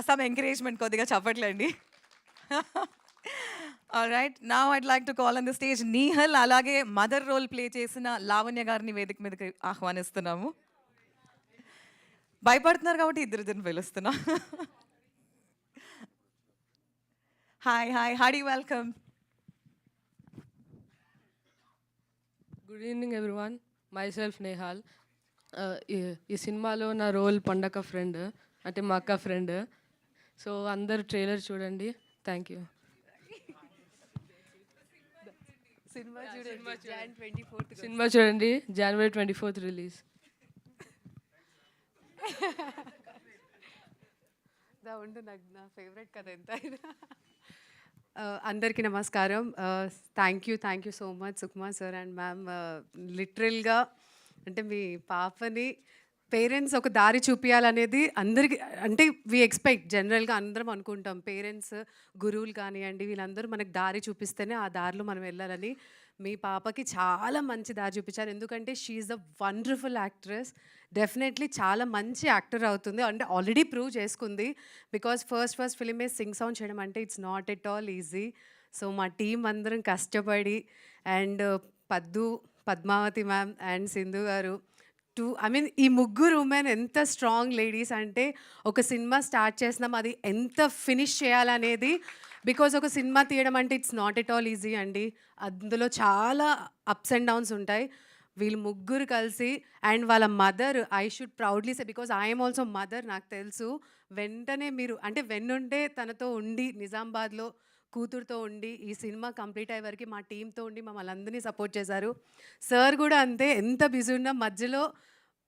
Some encouragement కొద్దిగా చెప్పట్లేండి. Alright, now I'd like to call on the stage Nihal, అలాగే mother role play చేసిన లావణ్య గారిని వేదిక మీదకి ఆహ్వానిస్తున్నాము. భయపడుతున్నారు కాబట్టి ఇద్దరిని పిలుస్తున్నా. Hi hi, howdy welcome. Good evening everyone, myself Nehal. ఈ సినిమాలో నా రోల్ పండగ ఫ్రెండ్, అంటే మా అక్క ఫ్రెండ్. సో అందరు ట్రైలర్ చూడండి. Thank you. సినిమా చూడండి, January 24th రిలీజ్. నాకు నా ఫేవరెట్ కథ ఎంత అందరికీ నమస్కారం. Thank you so much Sukumar sir and ma'am. లిటరల్గా అంటే మీ పాపని పేరెంట్స్ ఒక దారి చూపించాలనేది అందరికీ, అంటే వి ఎక్స్పెక్ట్, జనరల్గా అందరం అనుకుంటాం పేరెంట్స్, గురువులు కానివ్వండి, వీళ్ళందరూ మనకు దారి చూపిస్తేనే ఆ దారిలో మనం వెళ్ళాలని. మీ పాపకి చాలా మంచి దారి చూపించారు. ఎందుకంటే she's a wonderful actress. Definitely చాలా మంచి యాక్టర్ అవుతుంది, అంటే ఆల్రెడీ ప్రూవ్ చేసుకుంది. బికాస్ ఫస్ట్ ఫిలిమే సింగ్ సాంగ్ చేయడం అంటే it's not at all easy. So మా టీం అందరం కష్టపడి, and Padmavathi ma'am and Sindhu గారు, ఈ ముగ్గురు ఉమెన్ ఎంత స్ట్రాంగ్ లేడీస్ అంటే, ఒక సినిమా స్టార్ట్ చేసినాం అది ఎంత ఫినిష్ చేయాలనేది. బికాజ్ ఒక సినిమా తీయడం అంటే it's not at all easy అండి. అందులో చాలా అప్స్ అండ్ డౌన్స్ ఉంటాయి. వీళ్ళు ముగ్గురు కలిసి, అండ్ వాళ్ళ mother, I should proudly say, because I'm also mother, నాకు తెలుసు. వెంటనే మీరు అంటే వెన్నుంటే తనతో ఉండి, నిజామాబాద్లో కూతురుతో ఉండి ఈ సినిమా కంప్లీట్ అయ్యే వరకు మా టీంతో ఉండి మమ్మల్ని అందరినీ సపోర్ట్ చేశారు. సార్ కూడా అంతే, ఎంత బిజీ ఉన్నా మధ్యలో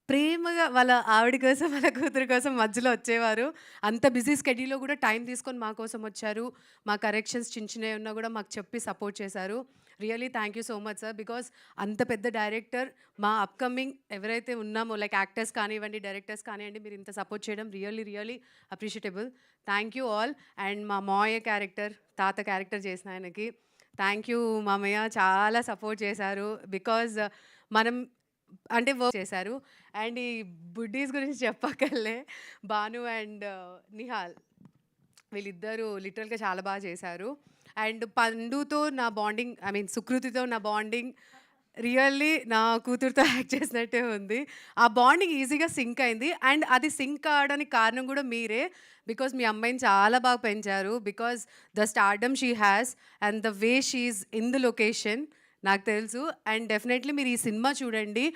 ప్రేమగా వాళ్ళ ఆవిడ కోసం, వాళ్ళ కూతురు కోసం మధ్యలో వచ్చేవారు. అంత బిజీ స్కెడ్యూల్లో కూడా టైం తీసుకొని మా కోసం వచ్చారు. మా కరెక్షన్స్ చిన్నవి ఉన్నా కూడా మాకు చెప్పి సపోర్ట్ చేశారు. Really thank you so much sir. Because అంత పెద్ద డైరెక్టర్, మా అప్కమింగ్ ఎవరైతే ఉన్నామో, లైక్ యాక్టర్స్ కానివ్వండి, డైరెక్టర్స్ కానివ్వండి, మీరు ఇంత సపోర్ట్ చేయడం really appreciable. Thank you all. And మా మాయ క్యారెక్టర్, తాత క్యారెక్టర్ చేసిన ఆయనకి థ్యాంక్ యూ మామయ్య, చాలా సపోర్ట్ చేశారు. బికాజ్ మనం అంటే వర్క్ చేశారు. అండ్ ఈ బుడ్డీస్ గురించి చెప్పక్కర్లే, భాను అండ్ నిహాల్, వీళ్ళిద్దరూ లిటరల్గా చాలా బాగా చేశారు. అండ్ పండుతో నా బాండింగ్, సుకృతితో నా బాండింగ్ రియల్లీ నా కూతురుతో యాక్ట్ చేసినట్టే ఉంది. ఆ బాండింగ్ ఈజీగా సింక్ అయింది. అండ్ అది సింక్ అవడానికి కారణం కూడా మీరే. బికాజ్ మీ అమ్మాయిని చాలా బాగా పెంచారు. Because the stardom she has and the way she's in the location నాకు తెలుసు. అండ్ డెఫినెట్లీ మీరు ఈ సినిమా చూడండి.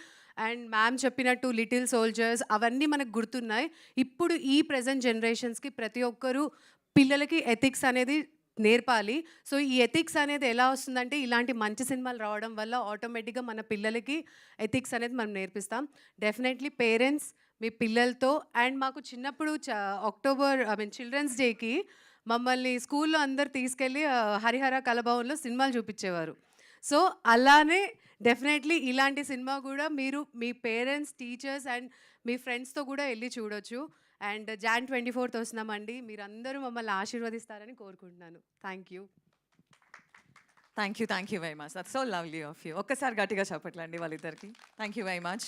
అండ్ మ్యామ్ చెప్పినట్టు లిటిల్ సోల్జర్స్ అవన్నీ మనకు గుర్తున్నాయి. ఇప్పుడు ఈ ప్రజెంట్ జనరేషన్స్కి ప్రతి ఒక్కరూ పిల్లలకి ఎథిక్స్ అనేది నేర్పాలి. సో ఈ ఎథిక్స్ అనేది ఎలా వస్తుందంటే, ఇలాంటి మంచి సినిమాలు రావడం వల్ల ఆటోమేటిక్గా మన పిల్లలకి ఎథిక్స్ అనేది మనం నేర్పిస్తాం. డెఫినెట్లీ పేరెంట్స్ మీ పిల్లలతో, అండ్ మాకు చిన్నప్పుడు అక్టోబర్ చిల్డ్రన్స్ డేకి మమ్మల్ని స్కూల్లో అందరు తీసుకెళ్ళి హరిహర కళభవన్లో సినిమాలు చూపించేవారు. సో అలానే డెఫినెట్లీ ఇలాంటి సినిమా కూడా మీరు మీ పేరెంట్స్, టీచర్స్ అండ్ మీ ఫ్రెండ్స్తో కూడా వెళ్ళి చూడొచ్చు. అండ్ Jan 24th వస్తున్నామండి, మీరందరూ మమ్మల్ని ఆశీర్వదిస్తారని కోరుకుంటున్నాను. Thank you thank you very much. That's so lovely of you. ఒక్కసారి గట్టిగా చెప్పట్లండి వాళ్ళిద్దరికి. Thank you very much.